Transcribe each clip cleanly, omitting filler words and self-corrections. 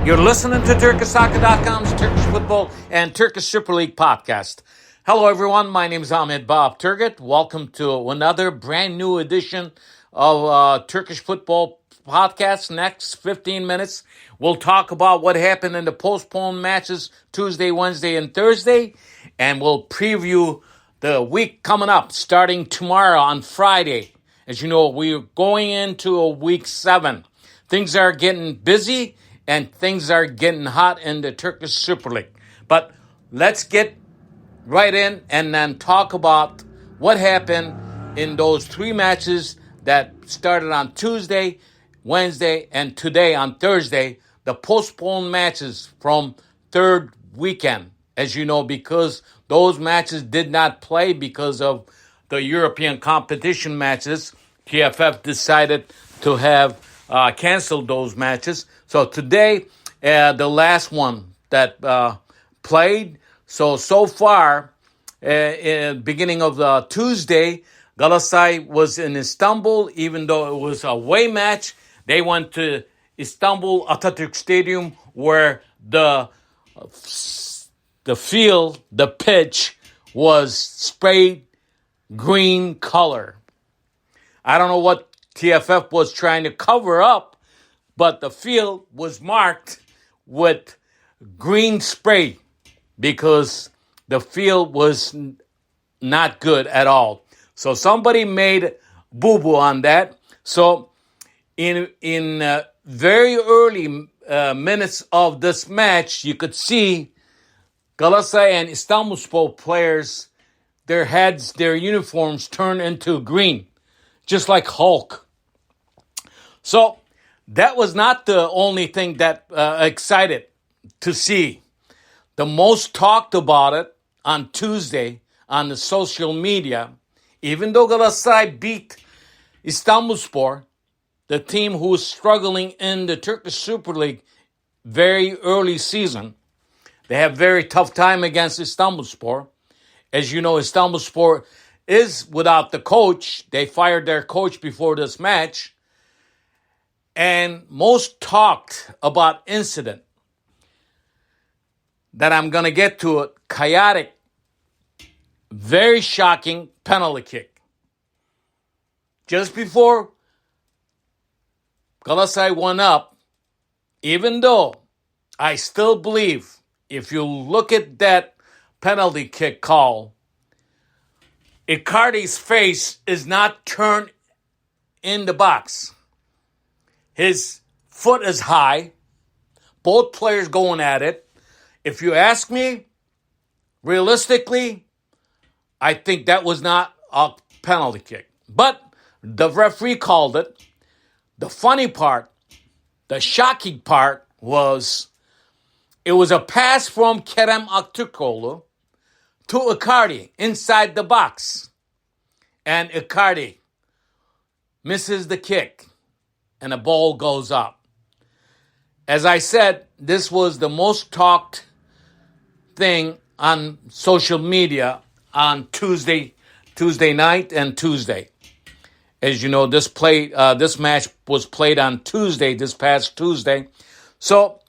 You're listening to TurkishSoccer.com's Turkish Football and Turkish Super League podcast. Hello, everyone. My name is Ahmet Turgut. Welcome to another brand new edition of Turkish Football podcast. Next 15 minutes, we'll talk about what happened in the postponed matches Tuesday, Wednesday, and Thursday, and we'll preview the week coming up starting tomorrow on Friday. As you know, we're going into a week 7. Things are getting busy and things are getting hot in the Turkish Super League. But let's get right in and then talk about what happened in those 3 matches that started on Tuesday, Wednesday, and today on Thursday, the postponed matches from third weekend. As you know, because those matches did not play because of the European competition matches, TFF decided to have canceled those matches. So today, the last one that played. So far, beginning of Tuesday, Galatasaray was in Istanbul. Even though it was a away match, they went to Istanbul Atatürk Stadium, where the field, the pitch, was sprayed green color. I don't know what TFF was trying to cover up, but the field was marked with green spray because the field was not good at all. So somebody made boo-boo on that. So in very early minutes of this match, you could see Galatasaray and Istanbulspor players, their heads, their uniforms turn into green, just like Hulk. So that was not the only thing that excited to see. The most talked about it on Tuesday on the social media, even though Galatasaray beat Istanbulspor, the team who was struggling in the Turkish Super League very early season. They have very tough time against Istanbulspor. As you know, Istanbulspor is without the coach. They fired their coach before this match. And most talked about incident that I'm going to get to it, chaotic, very shocking penalty kick. Just before Galatasaray went up, even though I still believe if you look at that penalty kick call, Icardi's face is not turned in the box. His foot is high. Both players going at it. If you ask me, realistically, I think that was not a penalty kick. But the referee called it. The funny part, the shocking part was it was a pass from Kerem Aktürkoğlu to Icardi inside the box. And Icardi misses the kick. And the ball goes up. As I said, this was the most talked thing on social media on Tuesday night and Tuesday. As you know, this match was played on Tuesday, this past Tuesday. So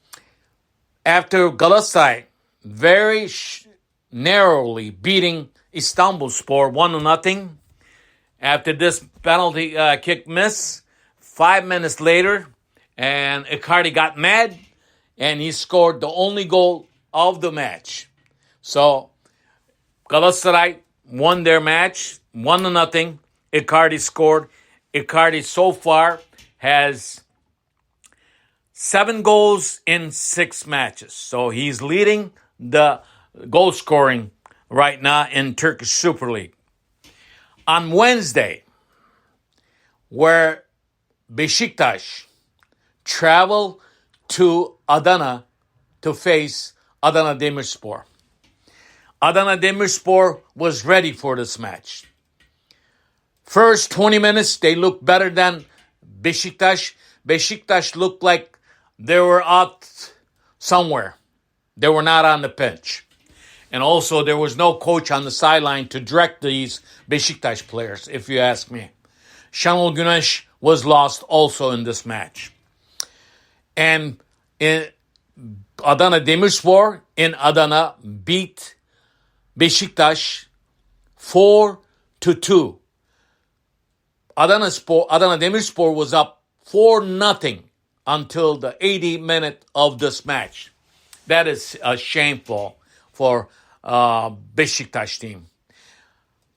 after Galatasaray very narrowly beating Istanbulspor 1-0, after this penalty kick miss, 5 minutes later, and Icardi got mad, and he scored the only goal of the match. So Galatasaray won their match, 1-0. Icardi scored. Icardi so far has 7 goals in 6 matches. So he's leading the goal scoring right now in Turkish Super League. On Wednesday, where Beşiktaş traveled to Adana to face Adana Demirspor. Adana Demirspor was ready for this match. First 20 minutes, they looked better than Beşiktaş. Beşiktaş looked like they were out somewhere. They were not on the pitch. And also, there was no coach on the sideline to direct these Beşiktaş players, if you ask me. Şenol Güneş was lost also in this match. And Adana Demirspor in Adana beat Beşiktaş 4-2. Adana Demirspor was up 4-0 until the 80th minute of this match. That is shameful for Beşiktaş team.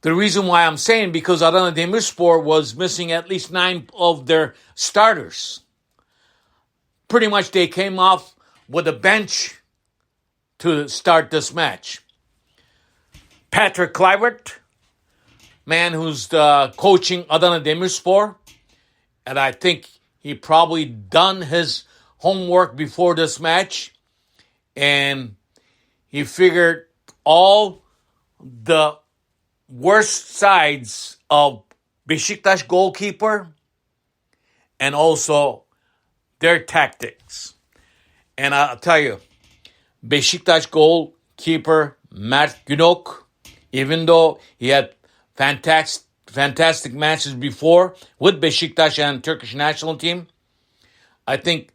The reason why I'm saying because Adana Demirspor was missing at least 9 of their starters. Pretty much they came off with a bench to start this match. Patrick Kluivert, man who's coaching Adana Demirspor, and I think he probably done his homework before this match, and he figured all the worst sides of Beşiktaş goalkeeper and also their tactics. And I'll tell you, Beşiktaş goalkeeper Mert Günok, even though he had fantastic matches before with Beşiktaş and Turkish national team, I think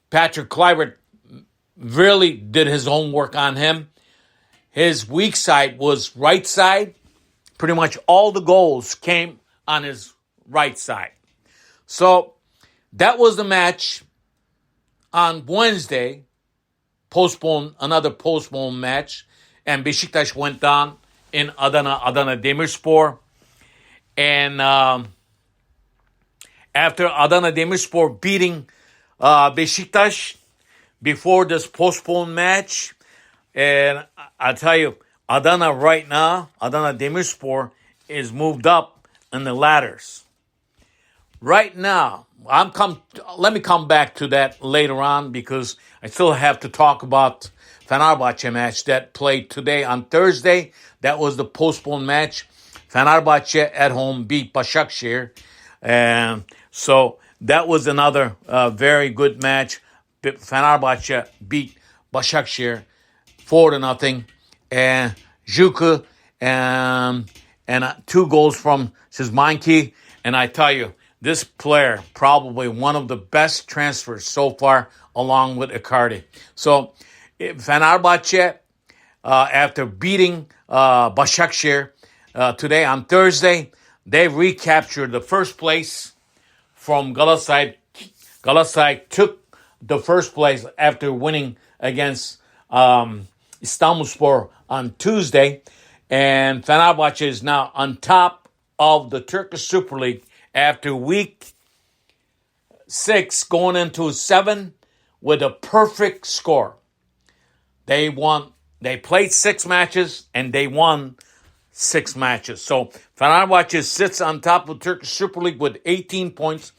Patrick Kluivert really did his homework on him. His weak side was right side. Pretty much all the goals came on his right side. So that was the match on Wednesday. Another postponed match. And Beşiktaş went down in Adana Demirspor. And after Adana Demirspor beating Beşiktaş before this postponed match, and I tell you, Adana right now, Adana Demirspor is moved up in the ladders. Right now, let me come back to that later on because I still have to talk about Fenerbahçe match that played today on Thursday. That was the postponed match. Fenerbahçe at home beat Başakşehir. And so that was another very good match. Fenerbahçe beat Başakşehir 4-0. And Juku and 2 goals from Szymanski. And I tell you, this player, probably one of the best transfers so far, along with Icardi. So, Fenerbahçe, after beating Başakşehir today on Thursday, they recaptured the first place from Galatasaray. Galatasaray took the first place after winning against Istanbul on Tuesday. And Fenerbahçe is now on top of the Turkish Super Lig after week 6 going into 7 with a perfect score. They played 6 matches and they won 6 matches. So Fenerbahçe sits on top of the Turkish Super Lig with 18 points.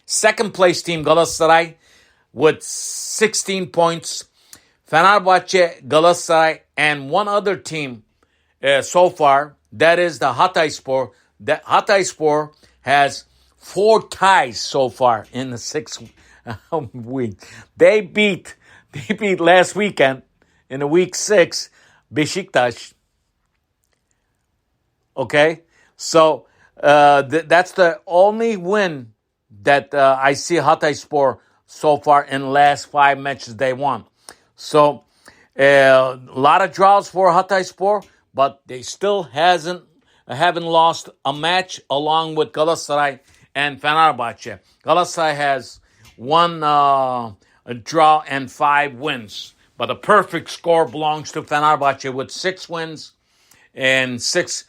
Second place team Galatasaray with 16 points. Fenerbahçe, Galatasaray, and one other team so far. That is the Hatayspor. That Hatayspor has 4 ties so far in the 6th week. They beat last weekend in the week 6 Beşiktaş. Okay, so that's the only win that I see Hatayspor so far in the last 5 matches they won. So a lot of draws for Hatayspor, but they still haven't lost a match along with Galatasaray and Fenerbahçe. Galatasaray has 1 draw and 5 wins, but the perfect score belongs to Fenerbahçe with 6 wins and 6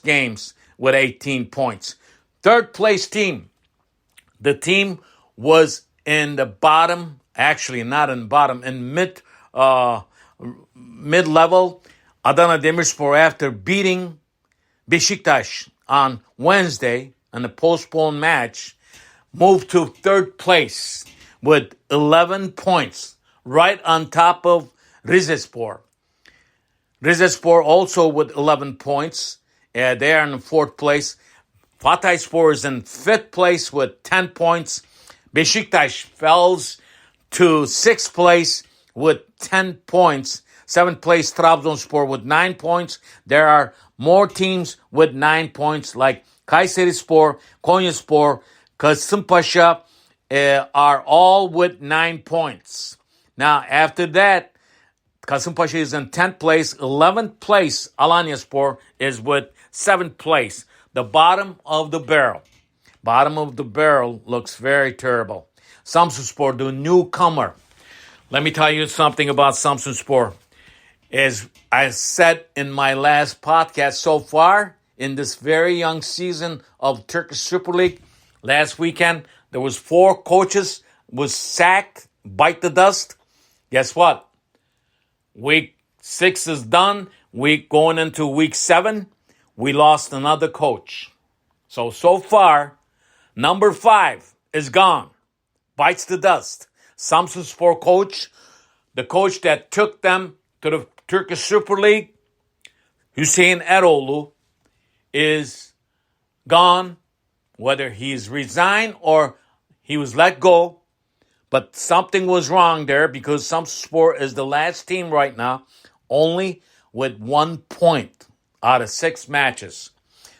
games with 18 points. Third place team. The team was in the bottom, actually not in the bottom, in mid-level. Adana Demirspor, after beating Beşiktaş on Wednesday in the postponed match, moved to third place with 11 points, right on top of Rizespor. Rizespor also with 11 points. They are in the 4th place. Hatayspor is in 5th place with 10 points. Beşiktaş falls to 6th place with 10 points. 7th place Trabzonspor with 9 points. There are more teams with 9 points like Kayserispor, Konyaspor, Kasımpaşa, are all with 9 points. Now, after that, Kasımpaşa is in 10th place. 11th place, Alanyaspor is with 7th place. The bottom of the barrel. Bottom of the barrel looks very terrible. Samsunspor, the newcomer. Let me tell you something about Samsunspor. As I said in my last podcast, so far in this very young season of Turkish Super Lig, last weekend there was 4 coaches was sacked, bite the dust. Guess what? Week 6 is done. Going into week 7, we lost another coach. So far, number 5 is gone. Bites the dust. Samsunspor coach, the coach that took them to the Turkish Super Lig, Hüseyin Eroğlu, is gone. Whether he's resigned or he was let go. But something was wrong there because Samsunspor is the last team right now, only with 1 point out of 6 matches.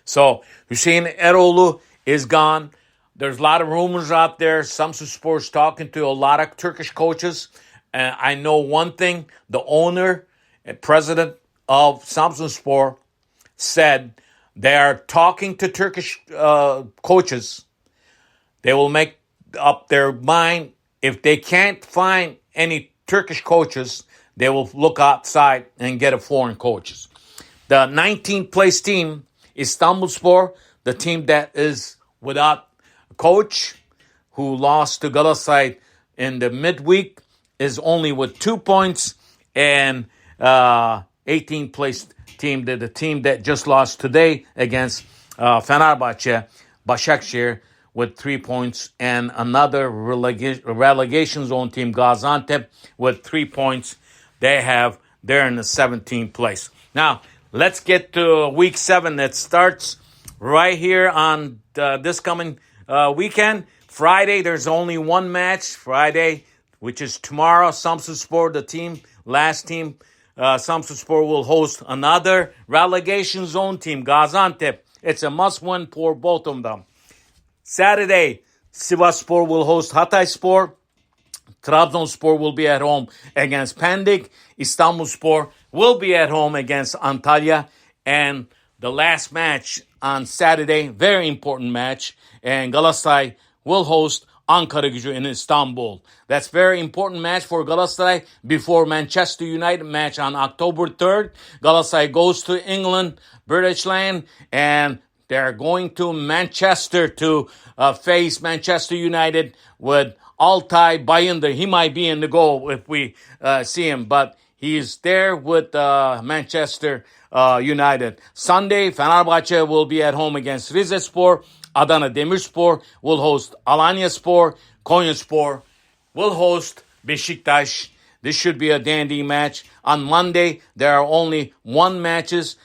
So Hüseyin Eroğlu is gone. There's a lot of rumors out there. Samsunspor is talking to a lot of Turkish coaches. And I know one thing, the owner and president of Samsunspor said they are talking to Turkish coaches. They will make up their mind. If they can't find any Turkish coaches, they will look outside and get a foreign coaches. The 19th place team, Istanbulspor, the team that is without a coach, who lost to Galatasaray in the midweek, is only with 2 points. And 18th place team, the team that just lost today against Fenerbahçe, Başakşehir, with 3 points, and another relegation zone team, Gaziantep, with 3 points. They're in the 17th place. Now, let's get to week 7 that starts right here on this coming weekend. Friday, there's only one match. Friday, which is tomorrow, Samsunspor, last team, Samsunspor will host another relegation zone team, Gaziantep. It's a must-win for both of them. Saturday, Sivasspor will host Hatayspor. Trabzonspor will be at home against Pendik. Istanbulspor will be at home against Antalya. And the last match on Saturday, very important match, and Galatasaray will host Ankaragücü in Istanbul. That's very important match for Galatasaray before Manchester United match on October 3rd. Galatasaray goes to England, British land, and they're going to Manchester to face Manchester United with Altay Bayındır. He might be in the goal if we see him, but he's there with Manchester United. Sunday, Fenerbahçe will be at home against Rizespor. Adana Demirspor will host Alanyaspor. Konyaspor will host Beşiktaş. This should be a dandy match. On Monday, there are only one match.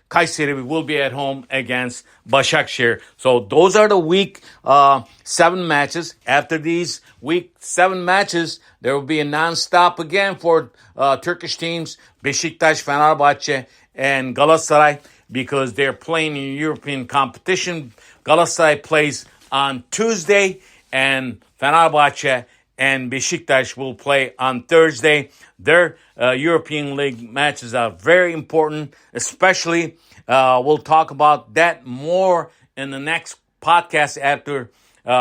Kayseri will be at home against Başakşehir. So those are the week 7 matches. After these week 7 matches, there will be a non-stop again for Turkish teams, Beşiktaş, Fenerbahçe, and Galatasaray, because they're playing in European competition. Galatasaray plays on Tuesday, and Fenerbahçe and Beşiktaş will play on Thursday. Their European League matches are very important, especially we'll talk about that more in the next podcast after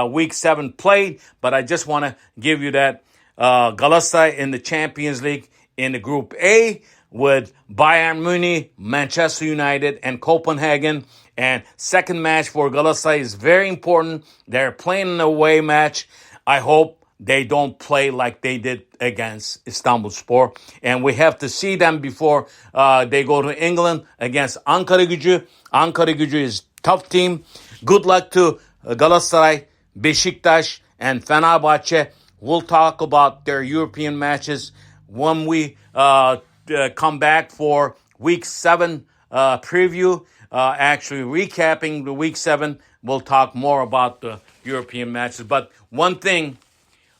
week 7 played. But I just want to give you that Galatasaray in the Champions League in the Group A with Bayern Munich, Manchester United, and Copenhagen. And second match for Galatasaray is very important. They're playing an away match. I hope they don't play like they did against Istanbulspor. And we have to see them before they go to England against Ankaragücü. Ankaragücü is a tough team. Good luck to Galatasaray, Beşiktaş, and Fenerbahçe. We'll talk about their European matches when we come back for Week 7 preview. Actually recapping the Week 7, we'll talk more about the European matches. But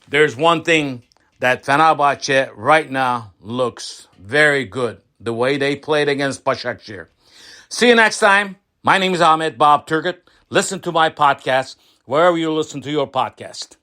there's one thing that Fenerbahçe right now looks very good, the way they played against Başakşehir. See you next time. My name is Ahmet Turgut. Listen to my podcast, wherever you listen to your podcast.